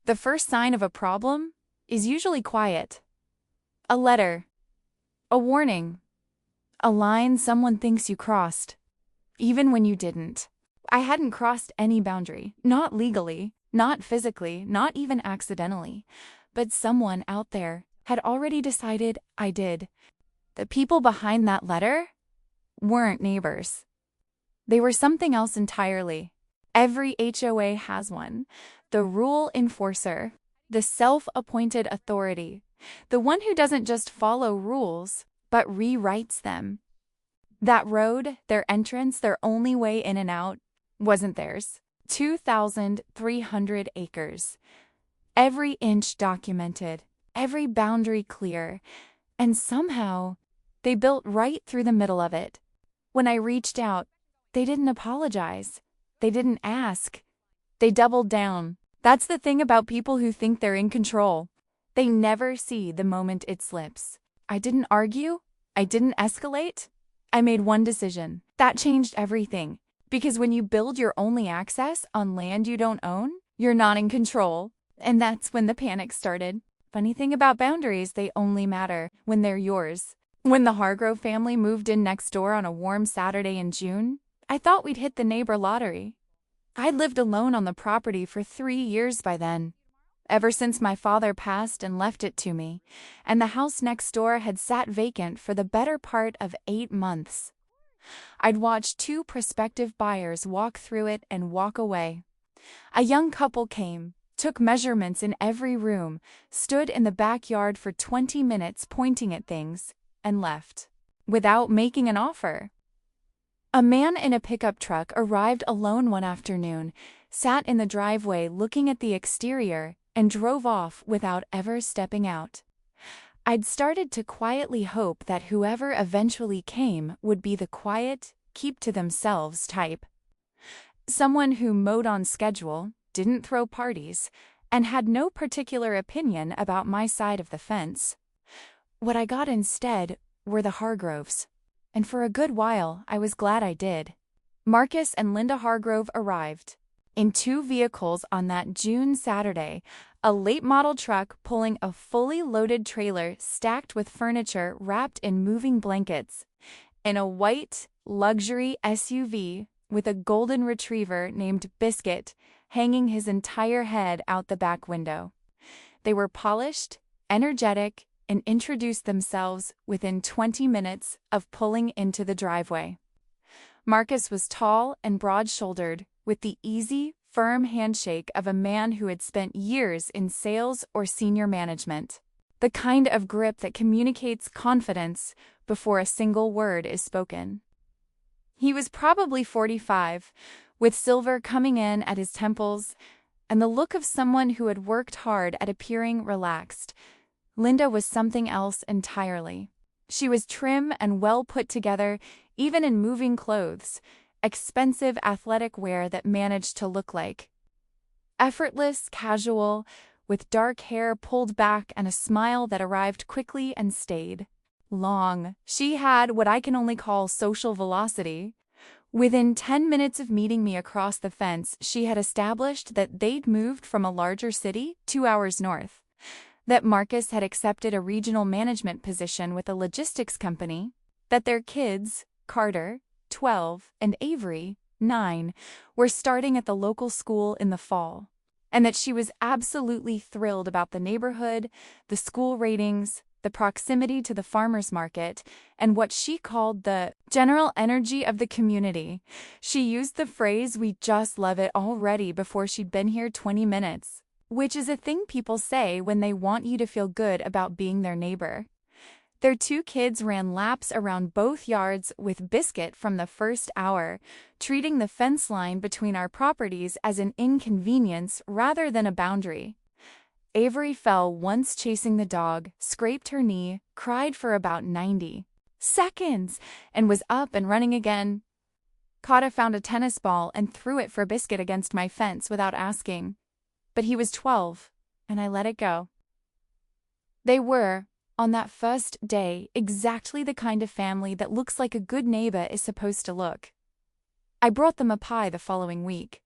The first sign of a problem is usually quiet. A letter, a warning, a line someone thinks you crossed, even when you didn't. I hadn't crossed any boundary, not legally, not physically, not even accidentally, but someone out there had already decided I did. The people behind that letter weren't neighbors. They were something else entirely. Every HOA has one. The rule enforcer, the self-appointed authority, the one who doesn't just follow rules, but rewrites them. That road, their entrance, their only way in and out, wasn't theirs. 2,300 acres. Every inch documented, every boundary clear, and somehow they built right through the middle of it. When I reached out, they didn't apologize. They didn't ask. They doubled down. That's the thing about people who think they're in control. They never see the moment it slips. I didn't argue. I didn't escalate. I made one decision. That changed everything. Because when you build your only access on land you don't own, you're not in control. And that's when the panic started. Funny thing about boundaries, they only matter when they're yours. When the Hargrove family moved in next door on a warm Saturday in June, I thought we'd hit the neighbor lottery. I'd lived alone on the property for 3 years by then, ever since my father passed and left it to me, and the house next door had sat vacant for the better part of 8 months. I'd watched 2 prospective buyers walk through it and walk away. A young couple came, took measurements in every room, stood in the backyard for 20 minutes pointing at things, and left, without making an offer. A man in a pickup truck arrived alone one afternoon, sat in the driveway looking at the exterior, and drove off without ever stepping out. I'd started to quietly hope that whoever eventually came would be the quiet, keep-to-themselves type. Someone who mowed on schedule, didn't throw parties, and had no particular opinion about my side of the fence. What I got instead were the Hargroves. And for a good while, I was glad I did. Marcus and Linda Hargrove arrived in 2 vehicles on that June Saturday, a late-model truck pulling a fully loaded trailer stacked with furniture wrapped in moving blankets, and a white, luxury SUV with a golden retriever named Biscuit hanging his entire head out the back window. They were polished, energetic, and introduced themselves within 20 minutes of pulling into the driveway. Marcus was tall and broad-shouldered, with the easy, firm handshake of a man who had spent years in sales or senior management, the kind of grip that communicates confidence before a single word is spoken. He was probably 45, with silver coming in at his temples, and the look of someone who had worked hard at appearing relaxed. Linda was something else entirely. She was trim and well put together, even in moving clothes, expensive athletic wear that managed to look like effortless, casual, with dark hair pulled back and a smile that arrived quickly and stayed long. She had what I can only call social velocity. Within 10 minutes of meeting me across the fence, she had established that they'd moved from a larger city 2 hours north, that Marcus had accepted a regional management position with a logistics company, that their kids, Carter, 12, and Avery, 9, were starting at the local school in the fall, and that she was absolutely thrilled about the neighborhood, the school ratings, the proximity to the farmers market, and what she called the general energy of the community. She used the phrase, "We just love it already," before she'd been here 20 minutes. Which is a thing people say when they want you to feel good about being their neighbor. Their 2 kids ran laps around both yards with Biscuit from the first hour, treating the fence line between our properties as an inconvenience rather than a boundary. Avery fell once chasing the dog, scraped her knee, cried for about 90 seconds, and was up and running again. Kata found a tennis ball and threw it for Biscuit against my fence without asking. But he was 12, and I let it go. They were, on that first day, exactly the kind of family that looks like a good neighbor is supposed to look. I brought them a pie the following week.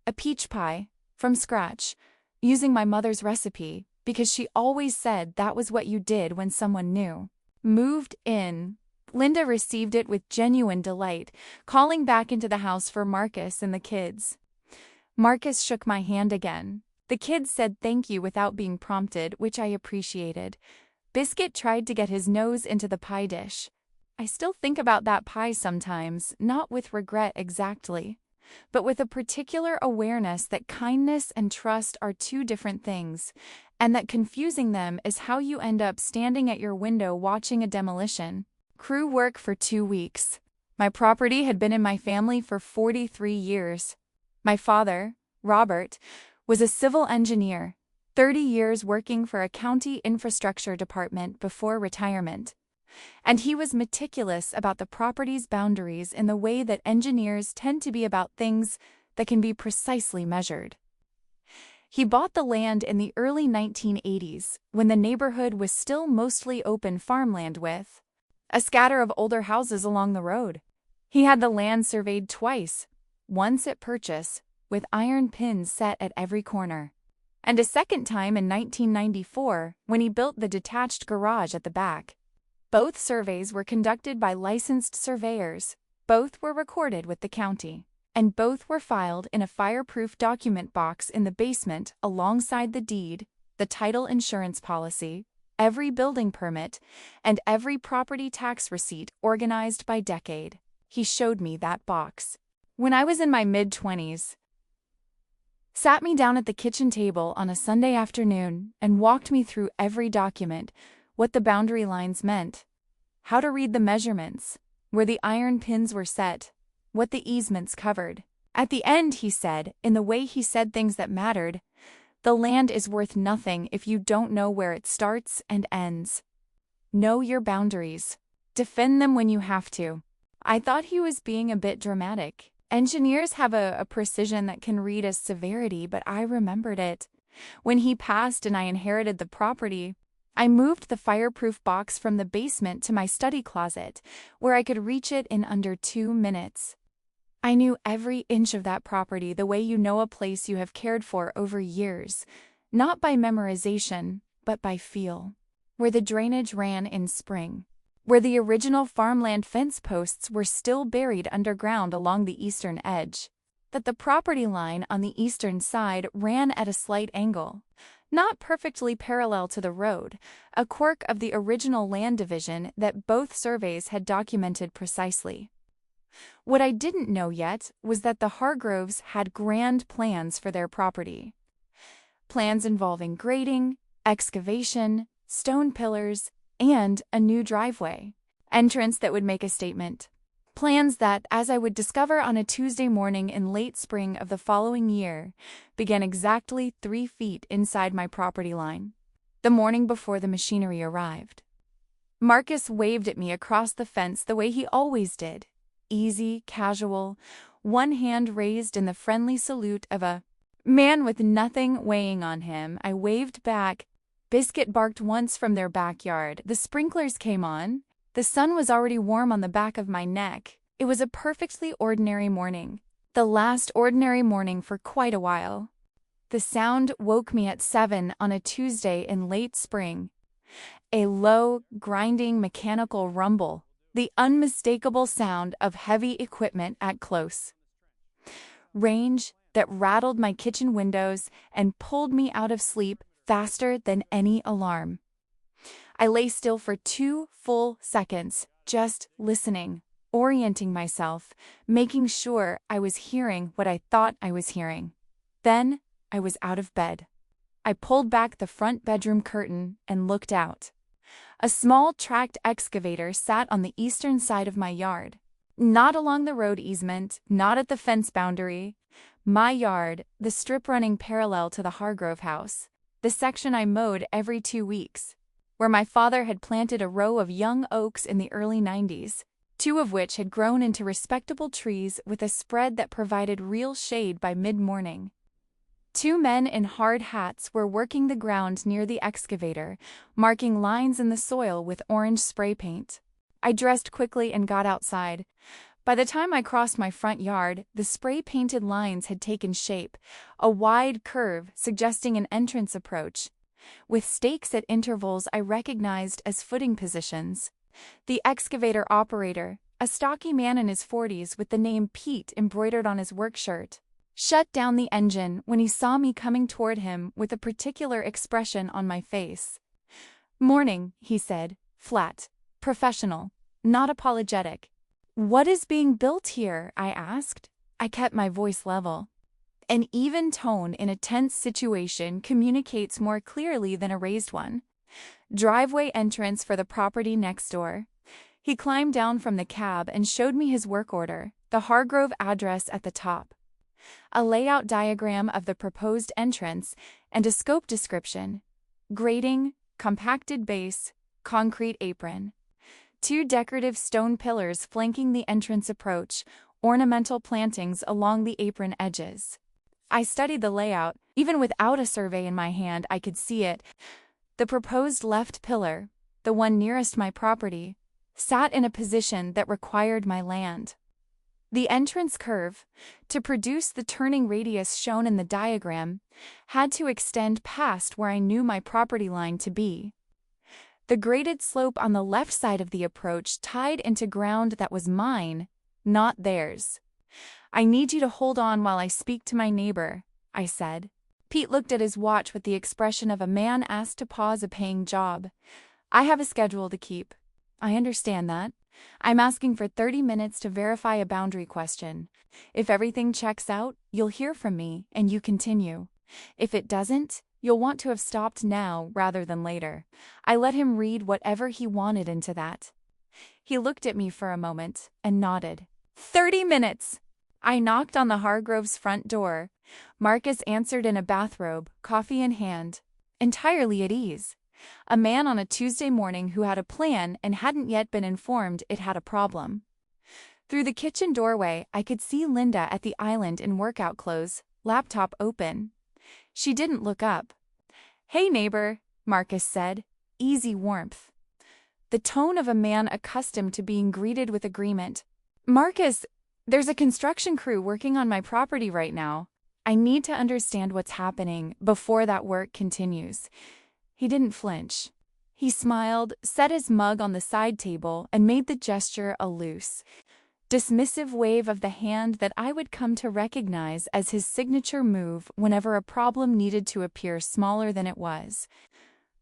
A peach pie, from scratch, using my mother's recipe, because she always said that was what you did when someone new moved in. Linda received it with genuine delight, calling back into the house for Marcus and the kids. Marcus shook my hand again. The kids said thank you without being prompted, which I appreciated. Biscuit tried to get his nose into the pie dish. I still think about that pie sometimes, not with regret exactly, but with a particular awareness that kindness and trust are two different things, and that confusing them is how you end up standing at your window watching a demolition crew work for 2 weeks. My property had been in my family for 43 years. My father, Robert, was a civil engineer, 30 years working for a county infrastructure department before retirement. And he was meticulous about the property's boundaries in the way that engineers tend to be about things that can be precisely measured. He bought the land in the early 1980s, when the neighborhood was still mostly open farmland with a scatter of older houses along the road. He had the land surveyed twice, once at purchase, with iron pins set at every corner, and a second time in 1994 when he built the detached garage at the back. Both surveys were conducted by licensed surveyors, both were recorded with the county, and both were filed in a fireproof document box in the basement alongside the deed, the title insurance policy, every building permit, and every property tax receipt organized by decade. He showed me that box. When I was in my mid-20s, sat me down at the kitchen table on a Sunday afternoon and walked me through every document, what the boundary lines meant, how to read the measurements, where the iron pins were set, what the easements covered. At the end, he said, in the way he said things that mattered, the land is worth nothing if you don't know where it starts and ends. Know your boundaries. Defend them when you have to. I thought he was being a bit dramatic. Engineers have a precision that can read as severity, but I remembered it. When he passed and I inherited the property, I moved the fireproof box from the basement to my study closet, where I could reach it in under 2 minutes. I knew every inch of that property the way you know a place you have cared for over years, not by memorization, but by feel. Where the drainage ran in spring, where the original farmland fence posts were still buried underground along the eastern edge, that the property line on the eastern side ran at a slight angle, not perfectly parallel to the road, a quirk of the original land division that both surveys had documented precisely. What I didn't know yet was that the Hargroves had grand plans for their property. Plans involving grading, excavation, stone pillars, and a new driveway entrance that would make a statement. Plans that, as I would discover on a Tuesday morning in late spring of the following year, began exactly 3 feet inside my property line, the morning before the machinery arrived. Marcus waved at me across the fence the way he always did. Easy, casual, one hand raised in the friendly salute of a man with nothing weighing on him. I waved back. Biscuit barked once from their backyard. The sprinklers came on. The sun was already warm on the back of my neck. It was a perfectly ordinary morning, the last ordinary morning for quite a while. The sound woke me at 7 on a Tuesday in late spring. A low, grinding mechanical rumble. The unmistakable sound of heavy equipment at close range that rattled my kitchen windows and pulled me out of sleep faster than any alarm. I lay still for 2 full seconds, just listening, orienting myself, making sure I was hearing what I thought I was hearing. Then I was out of bed. I pulled back the front bedroom curtain and looked out. A small tracked excavator sat on the eastern side of my yard. Not along the road easement, not at the fence boundary. My yard, the strip running parallel to the Hargrove house, the section I mowed every 2 weeks, where my father had planted a row of young oaks in the early 90s, 2 of which had grown into respectable trees with a spread that provided real shade by mid-morning. 2 men in hard hats were working the ground near the excavator, marking lines in the soil with orange spray paint. I dressed quickly and got outside, By the time I crossed my front yard, the spray-painted lines had taken shape, a wide curve suggesting an entrance approach, with stakes at intervals I recognized as footing positions. The excavator operator, a stocky man in his 40s with the name Pete embroidered on his work shirt, shut down the engine when he saw me coming toward him with a particular expression on my face. "Morning," he said, flat, professional, not apologetic. "What is being built here?" I asked. I kept my voice level. An even tone in a tense situation communicates more clearly than a raised one. "Driveway entrance for the property next door." He climbed down from the cab and showed me his work order, the Hargrove address at the top, a layout diagram of the proposed entrance, and a scope description: grading, compacted base, concrete apron. 2 decorative stone pillars flanking the entrance approach, ornamental plantings along the apron edges. I studied the layout. Even without a survey in my hand, I could see it. The proposed left pillar, the one nearest my property, sat in a position that required my land. The entrance curve, to produce the turning radius shown in the diagram, had to extend past where I knew my property line to be. The graded slope on the left side of the approach tied into ground that was mine, not theirs. "I need you to hold on while I speak to my neighbor," I said. Pete looked at his watch with the expression of a man asked to pause a paying job. "I have a schedule to keep." "I understand that. I'm asking for 30 minutes to verify a boundary question. If everything checks out, you'll hear from me and you continue. If it doesn't, you'll want to have stopped now rather than later." I let him read whatever he wanted into that. He looked at me for a moment and nodded. 30 minutes! I knocked on the Hargroves' front door. Marcus answered in a bathrobe, coffee in hand, entirely at ease. A man on a Tuesday morning who had a plan and hadn't yet been informed it had a problem. Through the kitchen doorway, I could see Linda at the island in workout clothes, laptop open. She didn't look up. "Hey neighbor," Marcus said, easy warmth. The tone of a man accustomed to being greeted with agreement. "Marcus, there's a construction crew working on my property right now. I need to understand what's happening before that work continues." He didn't flinch. He smiled, set his mug on the side table, and made the gesture a loose, dismissive wave of the hand that I would come to recognize as his signature move whenever a problem needed to appear smaller than it was.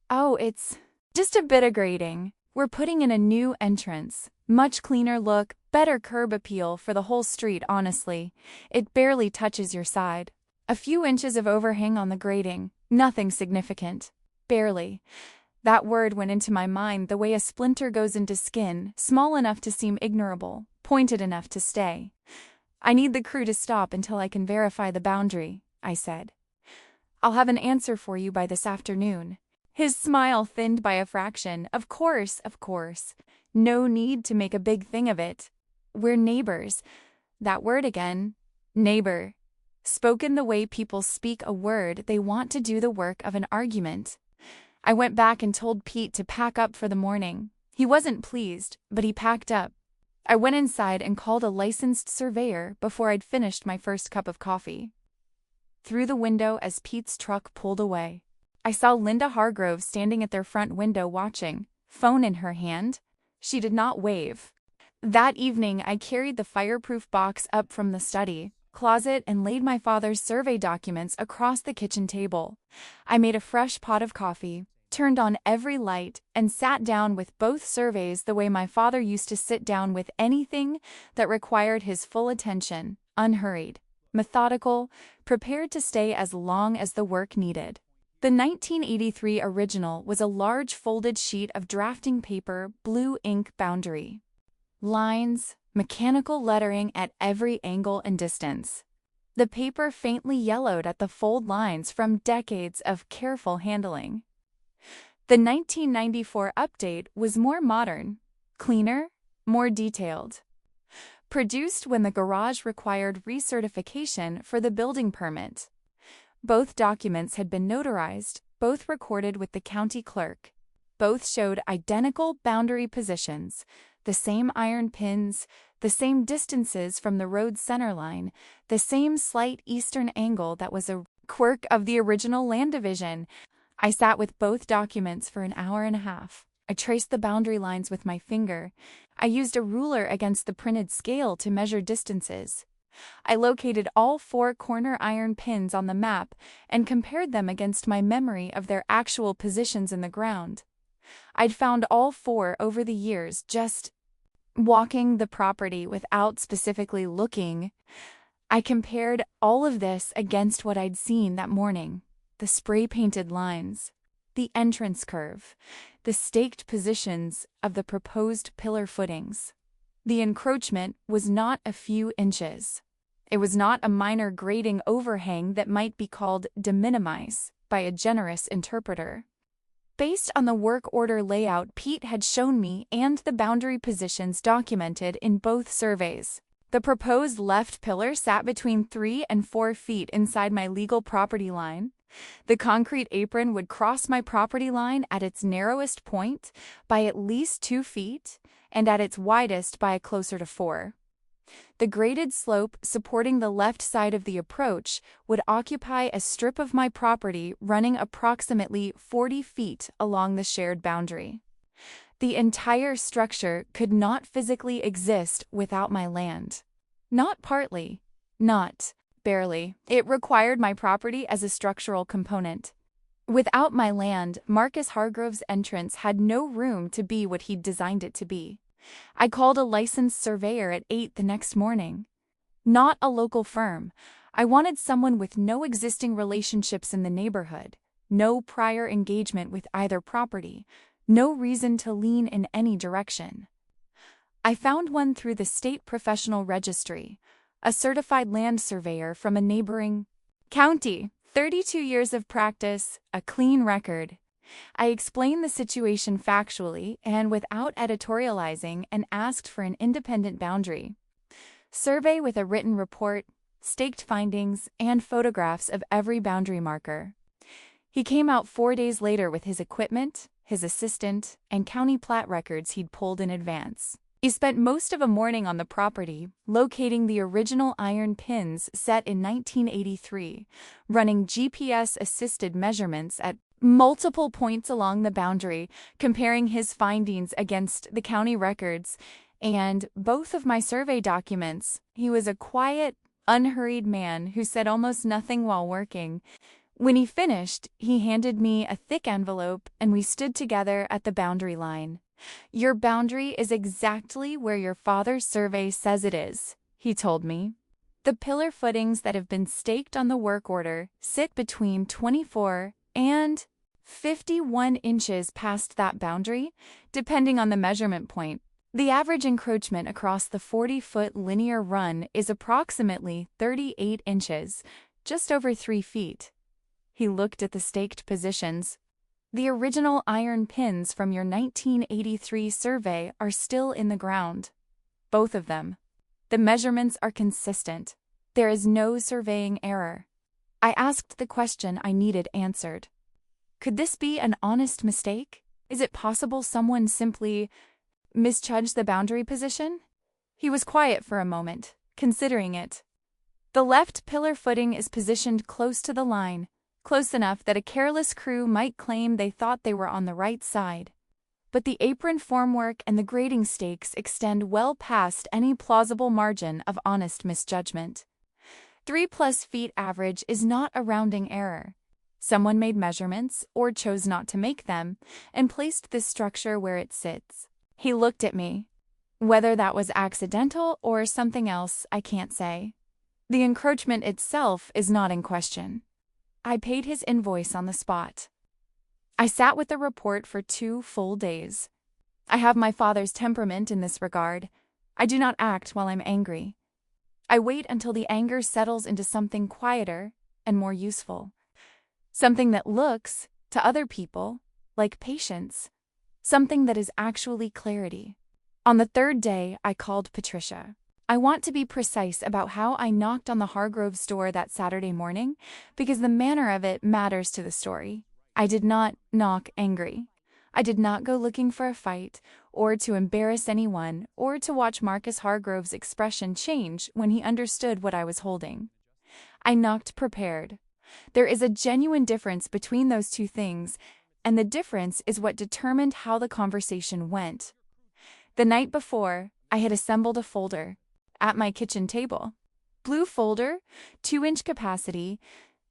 "Oh, it's just a bit of grading. We're putting in a new entrance. Much cleaner look, better curb appeal for the whole street, honestly. It barely touches your side. A few inches of overhang on the grading, nothing significant. Barely." That word went into my mind the way a splinter goes into skin, small enough to seem ignorable, pointed enough to stay. "I need the crew to stop until I can verify the boundary," I said. "I'll have an answer for you by this afternoon." His smile thinned by a fraction. Of course. No need to make a big thing of it. We're neighbors." That word again. Neighbor. Spoken the way people speak a word they want to do the work of an argument. I went back and told Pete to pack up for the morning. He wasn't pleased, but he packed up. I went inside and called a licensed surveyor before I'd finished my first cup of coffee. Through the window as Pete's truck pulled away, I saw Linda Hargrove standing at their front window watching, phone in her hand. She did not wave. That evening I carried the fireproof box up from the study closet and laid my father's survey documents across the kitchen table. I made a fresh pot of coffee, turned on every light, and sat down with both surveys the way my father used to sit down with anything that required his full attention, unhurried, methodical, prepared to stay as long as the work needed. The 1983 original was a large folded sheet of drafting paper, blue ink boundary. Lines, mechanical lettering at every angle and distance. The paper faintly yellowed at the fold lines from decades of careful handling. The 1994 update was more modern, cleaner, more detailed. Produced when the garage required recertification for the building permit. Both documents had been notarized, both recorded with the county clerk. Both showed identical boundary positions, the same iron pins, the same distances from the road center line, the same slight eastern angle that was a quirk of the original land division. I sat with both documents for an hour and a half. I traced the boundary lines with my finger. I used a ruler against the printed scale to measure distances. I located all 4 corner iron pins on the map and compared them against my memory of their actual positions in the ground. I'd found all 4 over the years just walking the property without specifically looking. I compared all of this against what I'd seen that morning: the spray-painted lines, the entrance curve, the staked positions of the proposed pillar footings. The encroachment was not a few inches. It was not a minor grading overhang that might be called de minimis by a generous interpreter. Based on the work order layout Pete had shown me and the boundary positions documented in both surveys, the proposed left pillar sat between 3 and 4 feet inside my legal property line. The concrete apron would cross my property line at its narrowest point by at least 2 feet and at its widest by closer to 4. The graded slope supporting the left side of the approach would occupy a strip of my property running approximately 40 feet along the shared boundary. The entire structure could not physically exist without my land. Not partly, not barely. It required my property as a structural component. Without my land, Marcus Hargrove's entrance had no room to be what he'd designed it to be. I called a licensed surveyor at 8 the next morning. Not a local firm. I wanted someone with no existing relationships in the neighborhood, no prior engagement with either property, no reason to lean in any direction. I found one through the state professional registry, a certified land surveyor from a neighboring county, 32 years of practice, a clean record. I explained the situation factually and without editorializing and asked for an independent boundary survey with a written report, staked findings, and photographs of every boundary marker. He came out 4 days later with his equipment, his assistant, and county plat records he'd pulled in advance. He spent most of a morning on the property, locating the original iron pins set in 1983, running GPS-assisted measurements at multiple points along the boundary, comparing his findings against the county records and both of my survey documents. He was a quiet, unhurried man who said almost nothing while working. When he finished, he handed me a thick envelope and we stood together at the boundary line. "Your boundary is exactly where your father's survey says it is," he told me. "The pillar footings that have been staked on the work order sit between 24 and 51 inches past that boundary, depending on the measurement point. The average encroachment across the 40-foot linear run is approximately 38 inches, just over 3 feet. He looked at the staked positions. "The original iron pins from your 1983 survey are still in the ground. Both of them. The measurements are consistent. There is no surveying error." I asked the question I needed answered. Could this be an honest mistake? Is it possible someone simply misjudged the boundary position? He was quiet for a moment, considering it. "The left pillar footing is positioned close to the line, close enough that a careless crew might claim they thought they were on the right side. But the apron formwork and the grading stakes extend well past any plausible margin of honest misjudgment. 3+ feet average is not a rounding error. Someone made measurements, or chose not to make them, and placed this structure where it sits." He looked at me. Whether that was accidental or something else, I can't say. The encroachment itself is not in question. I paid his invoice on the spot. I sat with the report for 2 full days. I have my father's temperament in this regard. I do not act while I'm angry. I wait until the anger settles into something quieter and more useful. Something that looks, to other people, like patience. Something that is actually clarity. On the 3rd day, I called Patricia. I want to be precise about how I knocked on the Hargroves' door that Saturday morning, because the manner of it matters to the story. I did not knock angry. I did not go looking for a fight, or to embarrass anyone, or to watch Marcus Hargrove's expression change when he understood what I was holding. I knocked prepared. There is a genuine difference between those two things, and the difference is what determined how the conversation went. The night before, I had assembled a folder at my kitchen table. Blue folder, 2-inch capacity,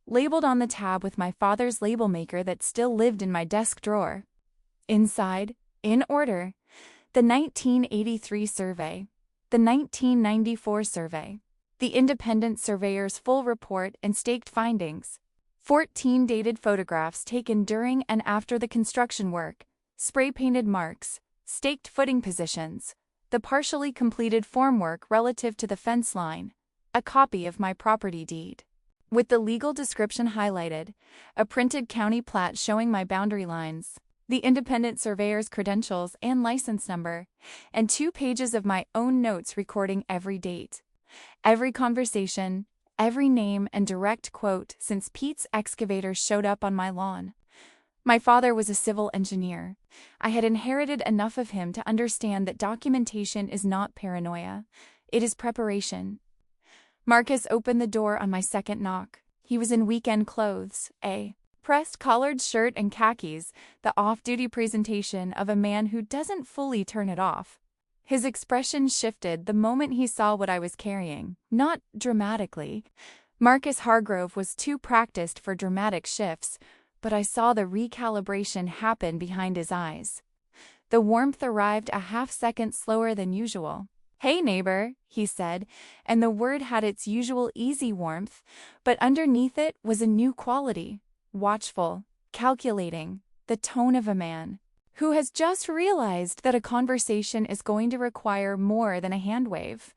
labeled on the tab with my father's label maker that still lived in my desk drawer. Inside, in order, the 1983 survey, the 1994 survey, the independent surveyor's full report and staked findings, 14 dated photographs taken during and after the construction work, spray-painted marks, staked footing positions, the partially completed formwork relative to the fence line, a copy of my property deed, with the legal description highlighted, a printed county plat showing my boundary lines, the independent surveyor's credentials and license number, and 2 pages of my own notes recording every date, every conversation, every name and direct quote since Pete's excavator showed up on my lawn. My father was a civil engineer. I had inherited enough of him to understand that documentation is not paranoia. It is preparation. Marcus opened the door on my second knock. He was in weekend clothes, a pressed collared shirt and khakis, the off-duty presentation of a man who doesn't fully turn it off. His expression shifted the moment he saw what I was carrying, not dramatically. Marcus Hargrove was too practiced for dramatic shifts, but I saw the recalibration happen behind his eyes. The warmth arrived a half-second slower than usual. "Hey, neighbor," he said, and the word had its usual easy warmth, but underneath it was a new quality, watchful, calculating, the tone of a man who has just realized that a conversation is going to require more than a hand wave.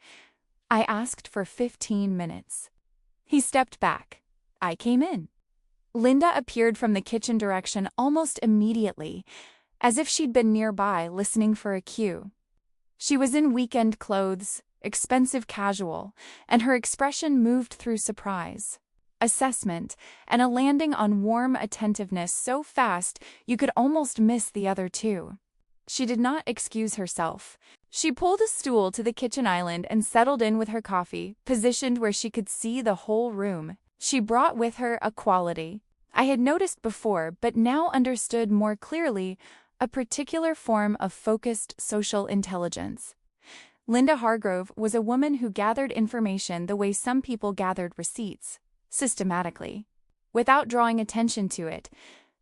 I asked for 15 minutes. He stepped back. I came in. Linda appeared from the kitchen direction almost immediately, as if she'd been nearby listening for a cue. She was in weekend clothes, expensive casual, and her expression moved through surprise, assessment, and a landing on warm attentiveness so fast you could almost miss the other two. She did not excuse herself. She pulled a stool to the kitchen island and settled in with her coffee, positioned where she could see the whole room. She brought with her a quality I had noticed before but now understood more clearly, a particular form of focused social intelligence. Linda Hargrove was a woman who gathered information the way some people gathered receipts, systematically, without drawing attention to it,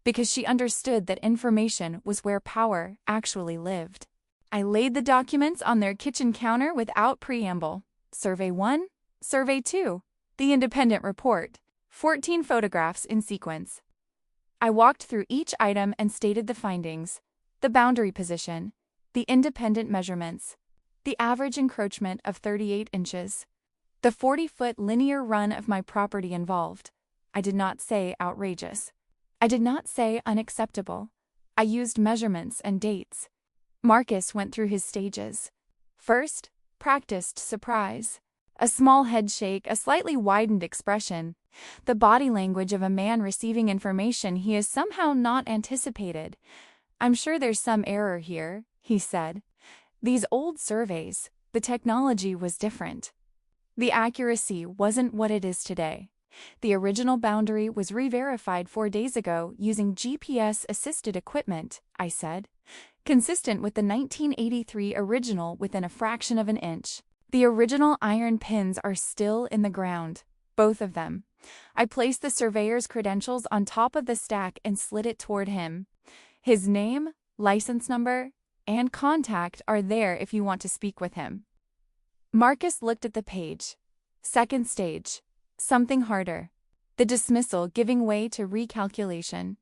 because she understood that information was where power actually lived. I laid the documents on their kitchen counter without preamble. Survey 1, Survey 2, the independent report, 14 photographs in sequence. I walked through each item and stated the findings, the boundary position, the independent measurements, the average encroachment of 38 inches, the 40-foot linear run of my property involved. I did not say outrageous. I did not say unacceptable. I used measurements and dates. Marcus went through his stages. First, practiced surprise. A small head shake, a slightly widened expression, the body language of a man receiving information he has somehow not anticipated. "I'm sure there's some error here," he said. "These old surveys, the technology was different. The accuracy wasn't what it is today. The original boundary was re-verified 4 days ago using GPS-assisted equipment," I said, "consistent with the 1983 original within a fraction of an inch. The original iron pins are still in the ground, both of them." I placed the surveyor's credentials on top of the stack and slid it toward him. "His name, license number, and contact are there if you want to speak with him." Marcus looked at the page. Second stage. Something harder. The dismissal giving way to recalculation.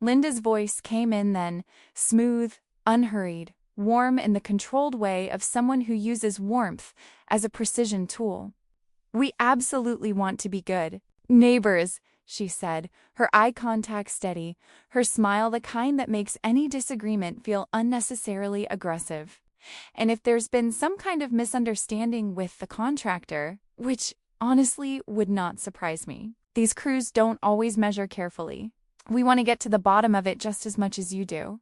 Linda's voice came in then, smooth, unhurried, warm in the controlled way of someone who uses warmth as a precision tool. "We absolutely want to be good neighbors," she said, her eye contact steady, her smile the kind that makes any disagreement feel unnecessarily aggressive. "And if there's been some kind of misunderstanding with the contractor, which honestly would not surprise me. These crews don't always measure carefully. We want to get to the bottom of it just as much as you do.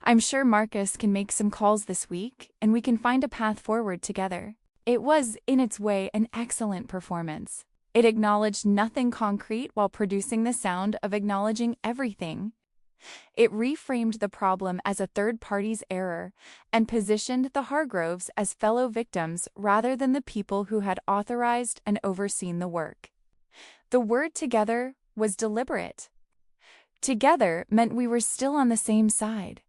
I'm sure Marcus can make some calls this week, and we can find a path forward together." It was, in its way, an excellent performance. It acknowledged nothing concrete while producing the sound of acknowledging everything. It reframed the problem as a third party's error and positioned the Hargroves as fellow victims rather than the people who had authorized and overseen the work. The word "together" was deliberate. Together meant we were still on the same side.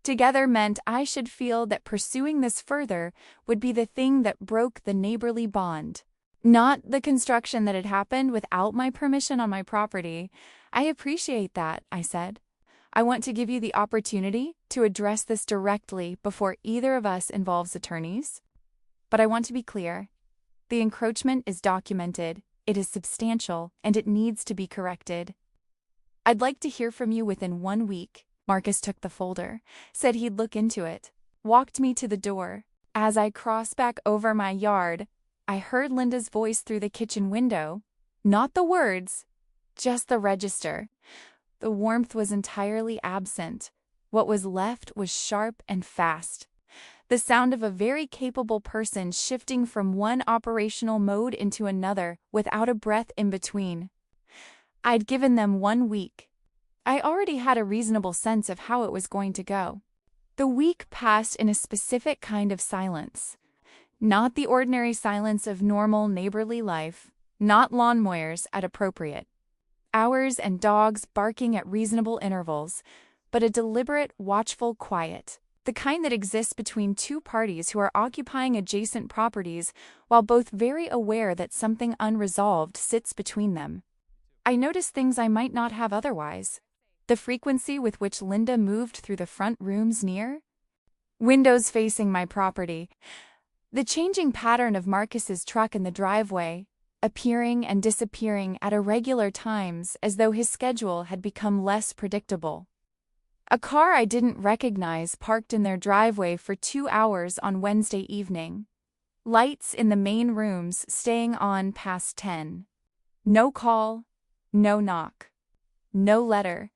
Together meant I should feel that pursuing this further would be the thing that broke the neighborly bond, not the construction that had happened without my permission on my property. "I appreciate that," I said. "I want to give you the opportunity to address this directly before either of us involves attorneys. But I want to be clear. The encroachment is documented, it is substantial, and it needs to be corrected. I'd like to hear from you within 1 week." Marcus took the folder, said he'd look into it, walked me to the door. As I crossed back over my yard, I heard Linda's voice through the kitchen window. Not the words, just the register. The warmth was entirely absent. What was left was sharp and fast. The sound of a very capable person shifting from one operational mode into another without a breath in between. I'd given them 1 week. I already had a reasonable sense of how it was going to go. The week passed in a specific kind of silence. Not the ordinary silence of normal neighborly life, not lawnmowers at appropriate hours and dogs barking at reasonable intervals, but a deliberate, watchful quiet, the kind that exists between two parties who are occupying adjacent properties while both very aware that something unresolved sits between them. I noticed things I might not have otherwise. The frequency with which Linda moved through the front rooms near windows facing my property, the changing pattern of Marcus's truck in the driveway, appearing and disappearing at irregular times as though his schedule had become less predictable. A car I didn't recognize parked in their driveway for 2 hours on Wednesday evening. Lights in the main rooms staying on past 10. No call, no knock, no letter.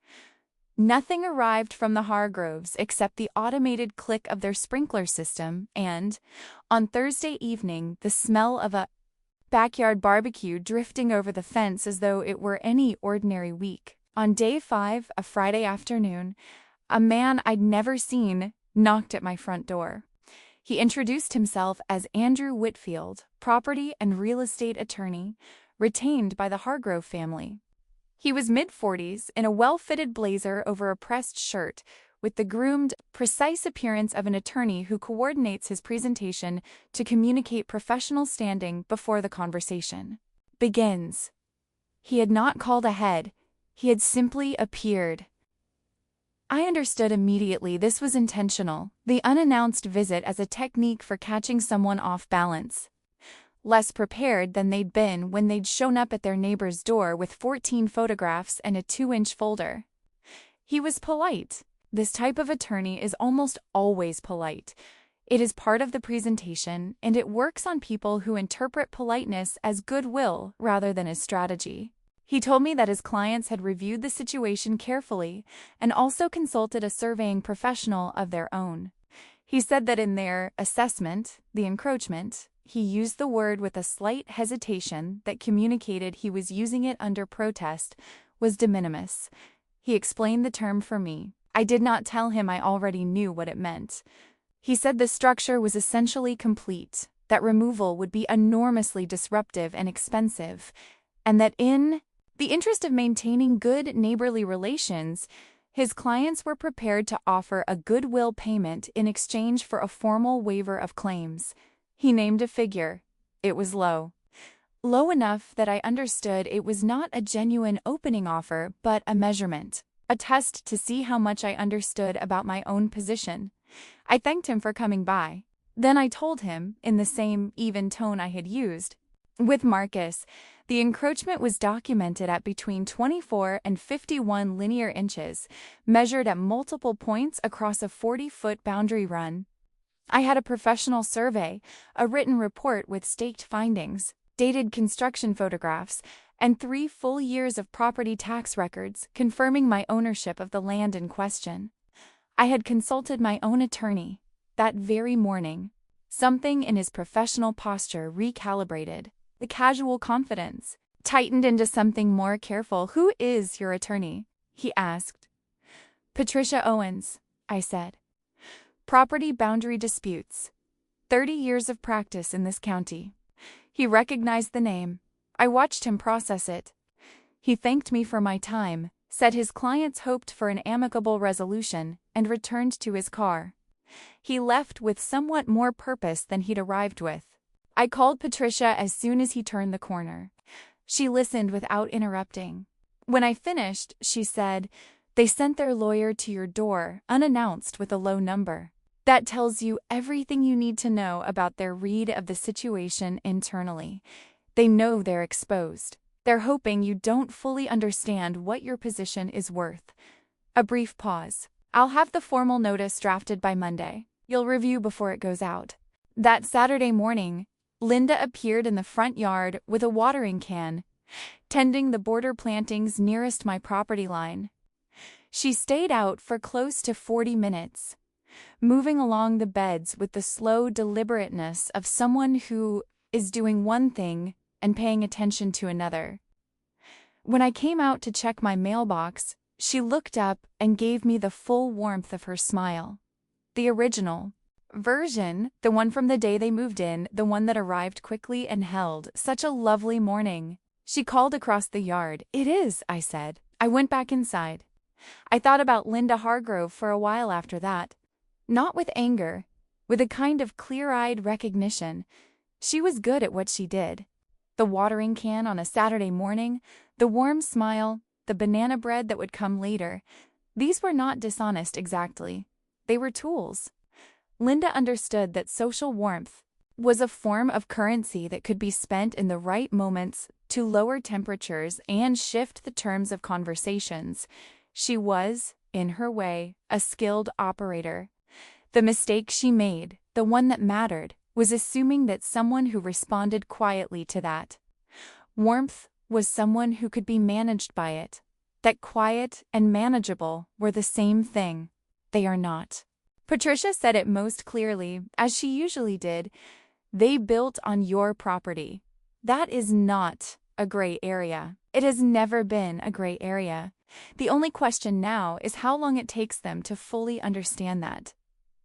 Nothing arrived from the Hargroves except the automated click of their sprinkler system and, on Thursday evening, the smell of a backyard barbecue drifting over the fence as though it were any ordinary week. On day 5, a Friday afternoon, a man I'd never seen knocked at my front door. He introduced himself as Andrew Whitfield, property and real estate attorney, retained by the Hargrove family. He was mid-40s, in a well-fitted blazer over a pressed shirt, with the groomed, precise appearance of an attorney who coordinates his presentation to communicate professional standing before the conversation begins. He had not called ahead, he had simply appeared. I understood immediately this was intentional, the unannounced visit as a technique for catching someone off balance. Less prepared than they'd been when they'd shown up at their neighbor's door with 14 photographs and a 2-inch folder. He was polite. This type of attorney is almost always polite. It is part of the presentation, and it works on people who interpret politeness as goodwill rather than as strategy. He told me that his clients had reviewed the situation carefully and also consulted a surveying professional of their own. He said that in their assessment, the encroachment, he used the word with a slight hesitation that communicated he was using it under protest, was de minimis. He explained the term for me. I did not tell him I already knew what it meant. He said the structure was essentially complete, that removal would be enormously disruptive and expensive, and that in the interest of maintaining good neighborly relations, his clients were prepared to offer a goodwill payment in exchange for a formal waiver of claims. He named a figure. It was low. Low enough that I understood it was not a genuine opening offer, but a measurement, a test to see how much I understood about my own position. I thanked him for coming by. Then I told him, in the same even tone I had used, with Marcus, the encroachment was documented at between 24 and 51 linear inches, measured at multiple points across a 40-foot boundary run. I had a professional survey, a written report with staked findings, dated construction photographs, and 3 full years of property tax records confirming my ownership of the land in question. I had consulted my own attorney that very morning. Something in his professional posture recalibrated. The casual confidence tightened into something more careful. "Who is your attorney?" he asked. "Patricia Owens," I said. "Property boundary disputes. 30 years of practice in this county." He recognized the name. I watched him process it. He thanked me for my time, said his clients hoped for an amicable resolution, and returned to his car. He left with somewhat more purpose than he'd arrived with. I called Patricia as soon as he turned the corner. She listened without interrupting. When I finished, she said, "They sent their lawyer to your door, unannounced, with a low number. That tells you everything you need to know about their read of the situation internally. They know they're exposed. They're hoping you don't fully understand what your position is worth." A brief pause. "I'll have the formal notice drafted by Monday. You'll review before it goes out." That Saturday morning, Linda appeared in the front yard with a watering can, tending the border plantings nearest my property line. She stayed out for close to 40 minutes, moving along the beds with the slow deliberateness of someone who is doing one thing and paying attention to another. When I came out to check my mailbox, she looked up and gave me the full warmth of her smile. The original version, the one from the day they moved in, the one that arrived quickly and held such a lovely morning. She called across the yard. "It is," I said. I went back inside. I thought about Linda Hargrove for a while after that. Not with anger, with a kind of clear-eyed recognition. She was good at what she did. The watering can on a Saturday morning, the warm smile, the banana bread that would come later. These were not dishonest exactly. They were tools. Linda understood that social warmth was a form of currency that could be spent in the right moments to lower temperatures and shift the terms of conversations. She was, in her way, a skilled operator. The mistake she made, the one that mattered, was assuming that someone who responded quietly to that warmth was someone who could be managed by it. That quiet and manageable were the same thing. They are not. Patricia said it most clearly, as she usually did. They built on your property. That is not a gray area. It has never been a gray area. The only question now is how long it takes them to fully understand that.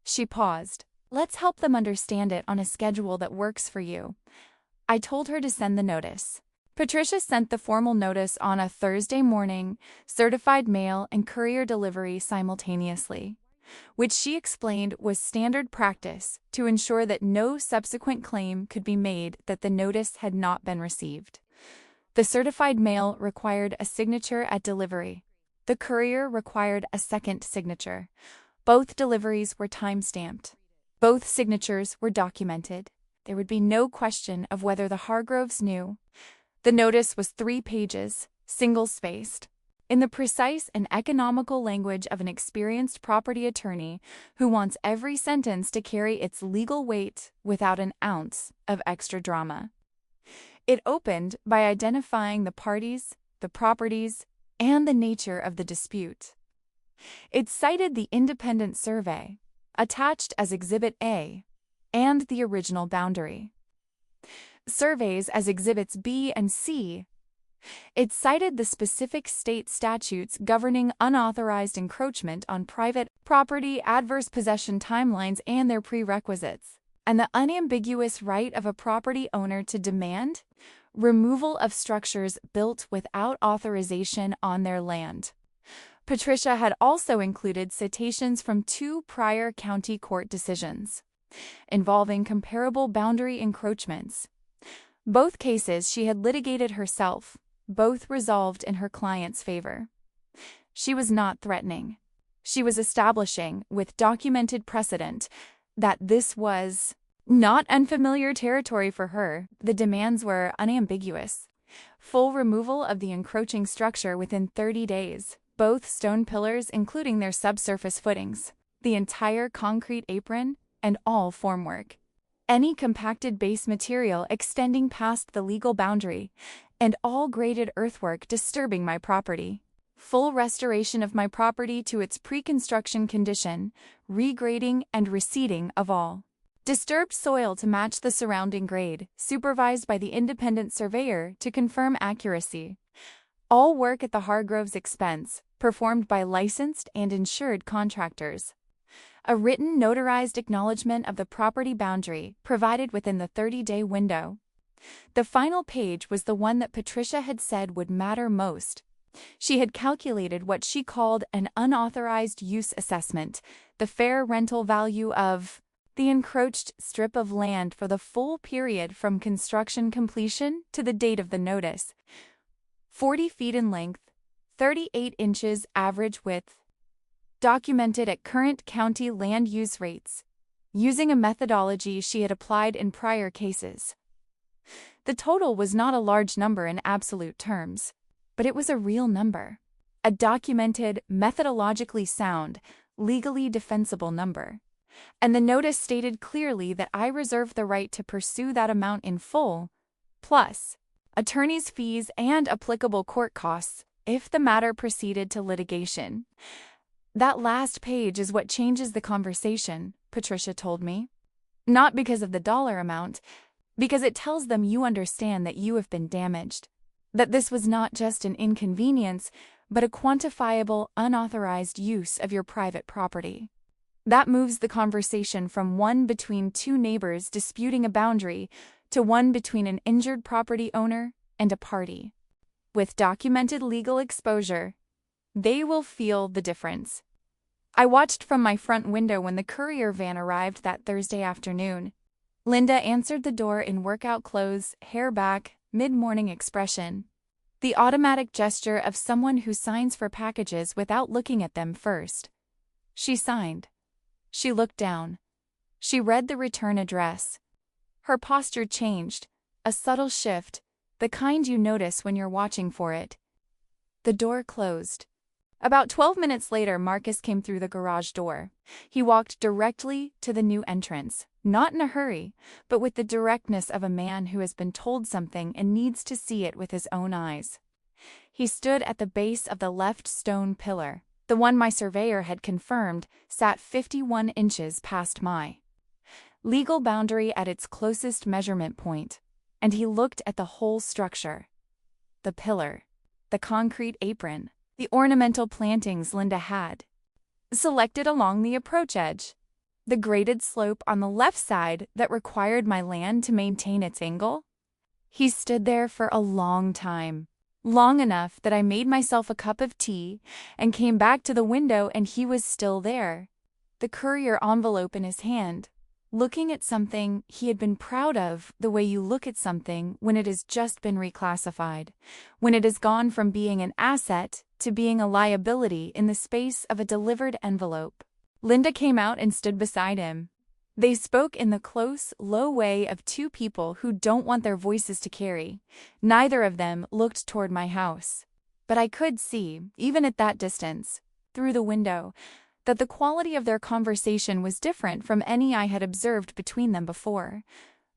She paused. "Let's help them understand it on a schedule that works for you." I told her to send the notice. Patricia sent the formal notice on a Thursday morning, certified mail and courier delivery simultaneously, which she explained was standard practice to ensure that no subsequent claim could be made that the notice had not been received. The certified mail required a signature at delivery. The courier required a second signature. Both deliveries were time-stamped. Both signatures were documented. There would be no question of whether the Hargroves knew. The notice was 3 pages, single-spaced, in the precise and economical language of an experienced property attorney who wants every sentence to carry its legal weight without an ounce of extra drama. It opened by identifying the parties, the properties, and the nature of the dispute. It cited the independent survey, attached as Exhibit A, and the original boundary. Surveys as Exhibits B and C. It cited the specific state statutes governing unauthorized encroachment on private property, adverse possession timelines and their prerequisites, and the unambiguous right of a property owner to demand removal of structures built without authorization on their land. Patricia had also included citations from 2 prior county court decisions involving comparable boundary encroachments. Both cases she had litigated herself, both resolved in her client's favor. She was not threatening. She was establishing, with documented precedent, that this was not unfamiliar territory for her. The demands were unambiguous. Full removal of the encroaching structure within 30 days, both stone pillars including their subsurface footings, the entire concrete apron, and all formwork. Any compacted base material extending past the legal boundary, and all graded earthwork disturbing my property. Full restoration of my property to its pre-construction condition, regrading and reseeding of all disturbed soil to match the surrounding grade, supervised by the independent surveyor to confirm accuracy. All work at the Hargrove's expense, performed by licensed and insured contractors. A written notarized acknowledgement of the property boundary provided within the 30-day window. The final page was the one that Patricia had said would matter most. She had calculated what she called an unauthorized use assessment, the fair rental value of the encroached strip of land for the full period from construction completion to the date of the notice. 40 feet in length, 38 inches average width. Documented at current county land use rates, using a methodology she had applied in prior cases. The total was not a large number in absolute terms, but it was a real number. A documented, methodologically sound, legally defensible number. And the notice stated clearly that I reserved the right to pursue that amount in full, plus attorney's fees and applicable court costs if the matter proceeded to litigation. That last page is what changes the conversation, Patricia told me. Not because of the dollar amount, because it tells them you understand that you have been damaged, that this was not just an inconvenience, but a quantifiable, unauthorized use of your private property. That moves the conversation from one between two neighbors disputing a boundary to one between an injured property owner and a party. With documented legal exposure, they will feel the difference. I watched from my front window when the courier van arrived that Thursday afternoon. Linda answered the door in workout clothes, hair back, mid-morning expression. The automatic gesture of someone who signs for packages without looking at them first. She signed. She looked down. She read the return address. Her posture changed, a subtle shift, the kind you notice when you're watching for it. The door closed. About 12 minutes later, Marcus came through the garage door. He walked directly to the new entrance, not in a hurry, but with the directness of a man who has been told something and needs to see it with his own eyes. He stood at the base of the left stone pillar. The one my surveyor had confirmed sat 51 inches past my legal boundary at its closest measurement point, and he looked at the whole structure. The pillar, the concrete apron, the ornamental plantings Linda had selected along the approach edge, the graded slope on the left side that required my land to maintain its angle. He stood there for a long time. Long enough that I made myself a cup of tea and came back to the window and he was still there, the courier envelope in his hand, looking at something he had been proud of the way you look at something when it has just been reclassified, when it has gone from being an asset to being a liability in the space of a delivered envelope. Linda came out and stood beside him. They spoke in the close, low way of two people who don't want their voices to carry. Neither of them looked toward my house. But I could see, even at that distance, through the window, that the quality of their conversation was different from any I had observed between them before.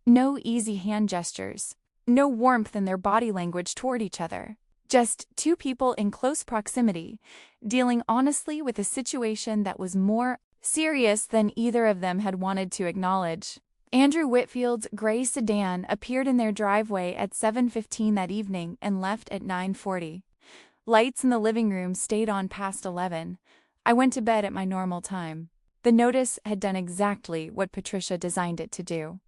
No easy hand gestures, no warmth in their body language toward each other. Just two people in close proximity, dealing honestly with a situation that was more serious than either of them had wanted to acknowledge. Andrew Whitfield's gray sedan appeared in their driveway at 7:15 that evening and left at 9:40. Lights in the living room stayed on past 11. I went to bed at my normal time. The notice had done exactly what Patricia designed it to do.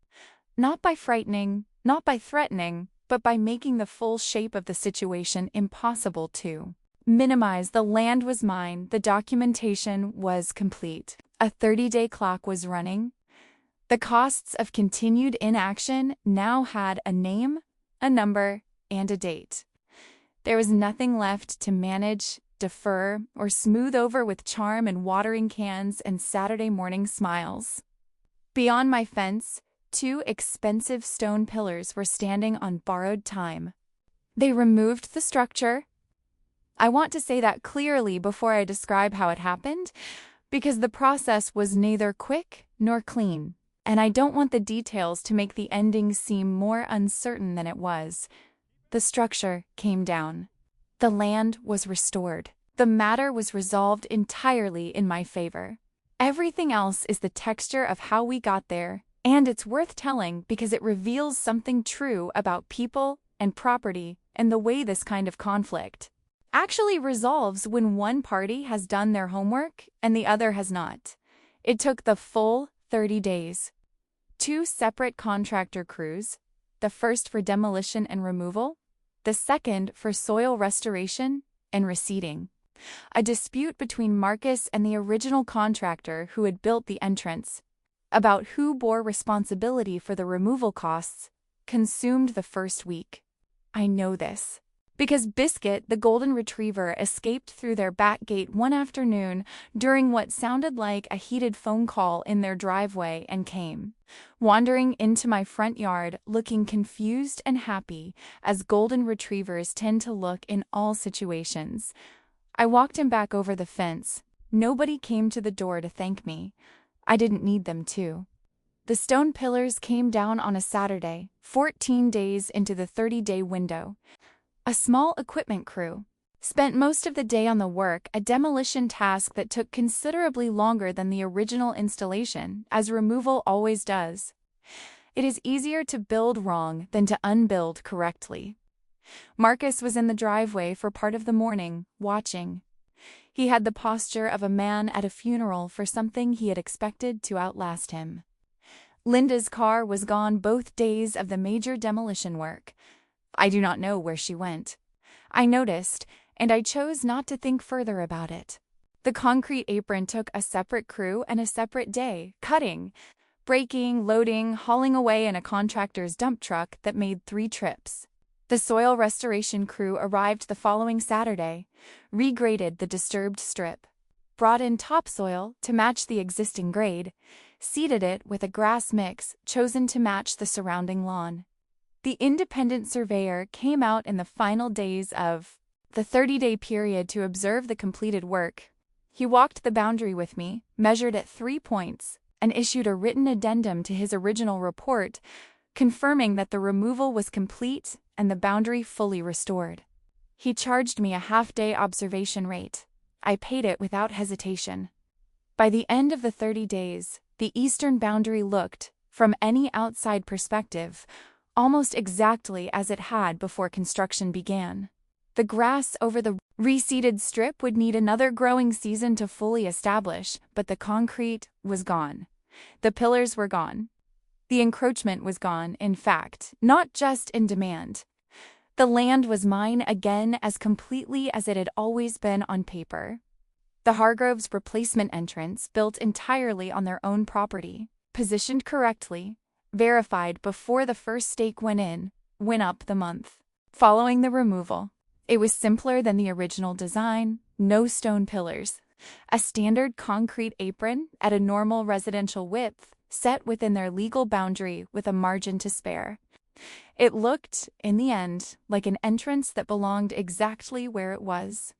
Not by frightening, not by threatening, but by making the full shape of the situation impossible to minimize. The land was mine, the documentation was complete. A 30-day clock was running. The costs of continued inaction now had a name, a number, and a date. There was nothing left to manage, defer, or smooth over with charm and watering cans and Saturday morning smiles. Beyond my fence, two expensive stone pillars were standing on borrowed time. They removed the structure. I want to say that clearly before I describe how it happened, because the process was neither quick nor clean, and I don't want the details to make the ending seem more uncertain than it was. The structure came down. The land was restored. The matter was resolved entirely in my favor. Everything else is the texture of how we got there, and it's worth telling because it reveals something true about people and property and the way this kind of conflict actually resolves when one party has done their homework and the other has not. It took the full 30 days. 2 separate contractor crews, the first for demolition and removal, the second for soil restoration and reseeding. A dispute between Marcus and the original contractor who had built the entrance about who bore responsibility for the removal costs consumed the first week. I know this because Biscuit, the golden retriever, escaped through their back gate one afternoon during what sounded like a heated phone call in their driveway and came wandering into my front yard looking confused and happy, as golden retrievers tend to look in all situations. I walked him back over the fence. Nobody came to the door to thank me. I didn't need them to. The stone pillars came down on a Saturday, 14 days into the 30-day window. A small equipment crew spent most of the day on the work, a demolition task that took considerably longer than the original installation, as removal always does. It is easier to build wrong than to unbuild correctly. Marcus was in the driveway for part of the morning, watching. He had the posture of a man at a funeral for something he had expected to outlast him. Linda's car was gone both days of the major demolition work. I do not know where she went. I noticed, and I chose not to think further about it. The concrete apron took a separate crew and a separate day, cutting, breaking, loading, hauling away in a contractor's dump truck that made 3 trips. The soil restoration crew arrived the following Saturday, regraded the disturbed strip, brought in topsoil to match the existing grade, seeded it with a grass mix chosen to match the surrounding lawn. The independent surveyor came out in the final days of the 30-day period to observe the completed work. He walked the boundary with me, measured at 3 points, and issued a written addendum to his original report, confirming that the removal was complete and the boundary fully restored. He charged me a half-day observation rate. I paid it without hesitation. By the end of the 30 days, the eastern boundary looked, from any outside perspective, almost exactly as it had before construction began. The grass over the reseeded strip would need another growing season to fully establish, but the concrete was gone. The pillars were gone. The encroachment was gone, in fact, not just in demand. The land was mine again as completely as it had always been on paper. The Hargroves' replacement entrance, built entirely on their own property, positioned correctly, verified before the first stake went in, went up the month following the removal. It was simpler than the original design, no stone pillars, a standard concrete apron at a normal residential width, set within their legal boundary with a margin to spare. It looked, in the end, like an entrance that belonged exactly where it was.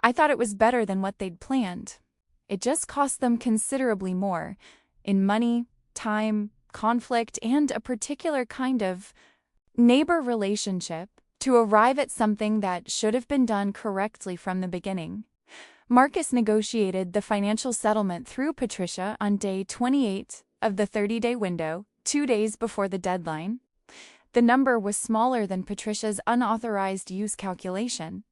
I thought it was better than what they'd planned. It just cost them considerably more, in money, time, conflict, and a particular kind of neighbor relationship, to arrive at something that should have been done correctly from the beginning. Marcus negotiated the financial settlement through Patricia on day 28 of the 30-day window, 2 days before the deadline. The number was smaller than Patricia's unauthorized use calculation.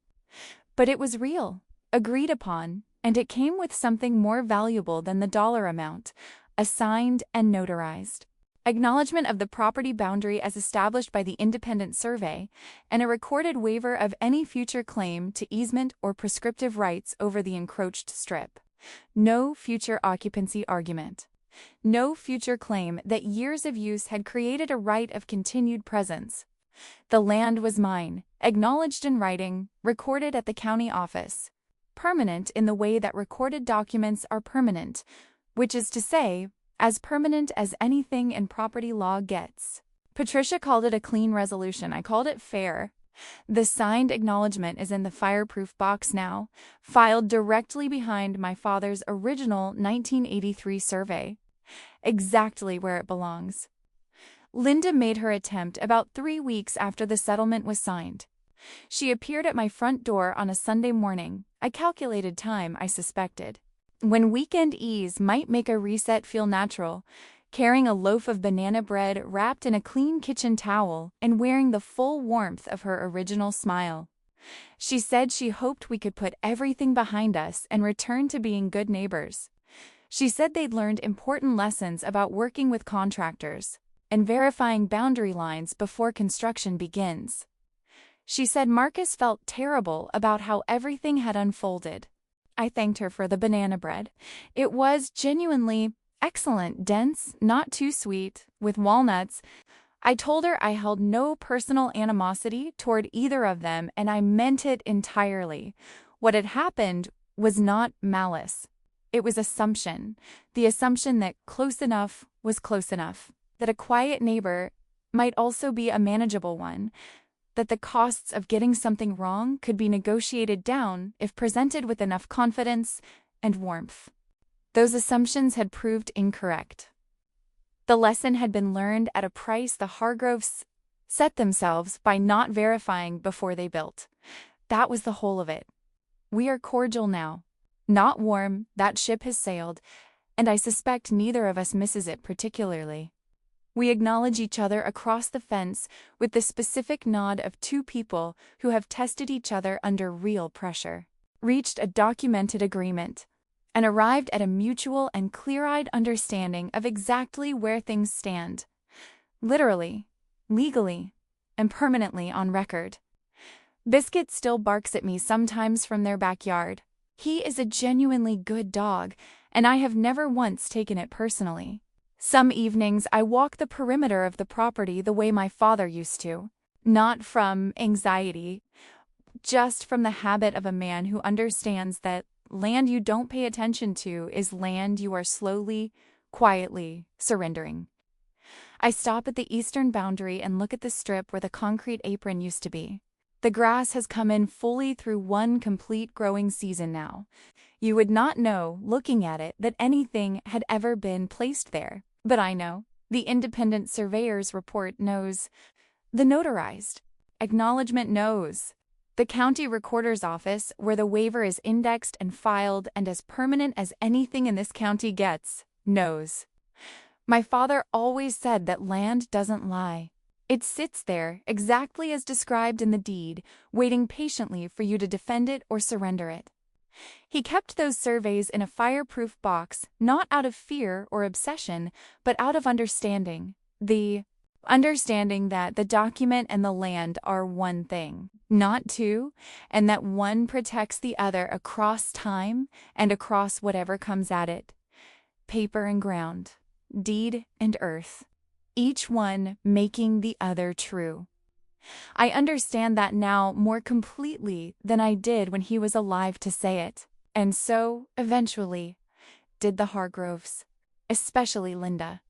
But it was real, agreed upon, and it came with something more valuable than the dollar amount, assigned and notarized. Acknowledgement of the property boundary as established by the independent survey, and a recorded waiver of any future claim to easement or prescriptive rights over the encroached strip. No future occupancy argument. No future claim that years of use had created a right of continued presence. The land was mine, acknowledged in writing, recorded at the county office. Permanent in the way that recorded documents are permanent, which is to say, as permanent as anything in property law gets. Patricia called it a clean resolution. I called it fair. The signed acknowledgement is in the fireproof box now, filed directly behind my father's original 1983 survey. Exactly where it belongs. Linda made her attempt about 3 weeks after the settlement was signed. She appeared at my front door on a Sunday morning, a calculated time, I suspected. When weekend ease might make a reset feel natural, carrying a loaf of banana bread wrapped in a clean kitchen towel and wearing the full warmth of her original smile. She said she hoped we could put everything behind us and return to being good neighbors. She said they'd learned important lessons about working with contractors and verifying boundary lines before construction begins. She said Marcus felt terrible about how everything had unfolded. I thanked her for the banana bread. It was genuinely excellent, dense, not too sweet, with walnuts. I told her I held no personal animosity toward either of them, and I meant it entirely. What had happened was not malice. It was assumption, the assumption that close enough was close enough, that a quiet neighbor might also be a manageable one, that the costs of getting something wrong could be negotiated down if presented with enough confidence and warmth. Those assumptions had proved incorrect. The lesson had been learned at a price the Hargroves set themselves by not verifying before they built. That was the whole of it. We are cordial now. Not warm, that ship has sailed, and I suspect neither of us misses it particularly. We acknowledge each other across the fence with the specific nod of two people who have tested each other under real pressure, reached a documented agreement, and arrived at a mutual and clear-eyed understanding of exactly where things stand, literally, legally, and permanently on record. Biscuit still barks at me sometimes from their backyard. He is a genuinely good dog, and I have never once taken it personally. Some evenings I walk the perimeter of the property the way my father used to, not from anxiety, just from the habit of a man who understands that land you don't pay attention to is land you are slowly, quietly surrendering. I stop at the eastern boundary and look at the strip where the concrete apron used to be. The grass has come in fully through one complete growing season now. You would not know, looking at it, that anything had ever been placed there. But I know. The independent surveyor's report knows. The notarized acknowledgement knows. The county recorder's office, where the waiver is indexed and filed and as permanent as anything in this county gets, knows. My father always said that land doesn't lie. It sits there, exactly as described in the deed, waiting patiently for you to defend it or surrender it. He kept those surveys in a fireproof box, not out of fear or obsession, but out of understanding. The understanding that the document and the land are one thing, not two, and that one protects the other across time and across whatever comes at it. Paper and ground, deed and earth, each one making the other true. I understand that now more completely than I did when he was alive to say it, and so, eventually, did the Hargroves, especially Linda.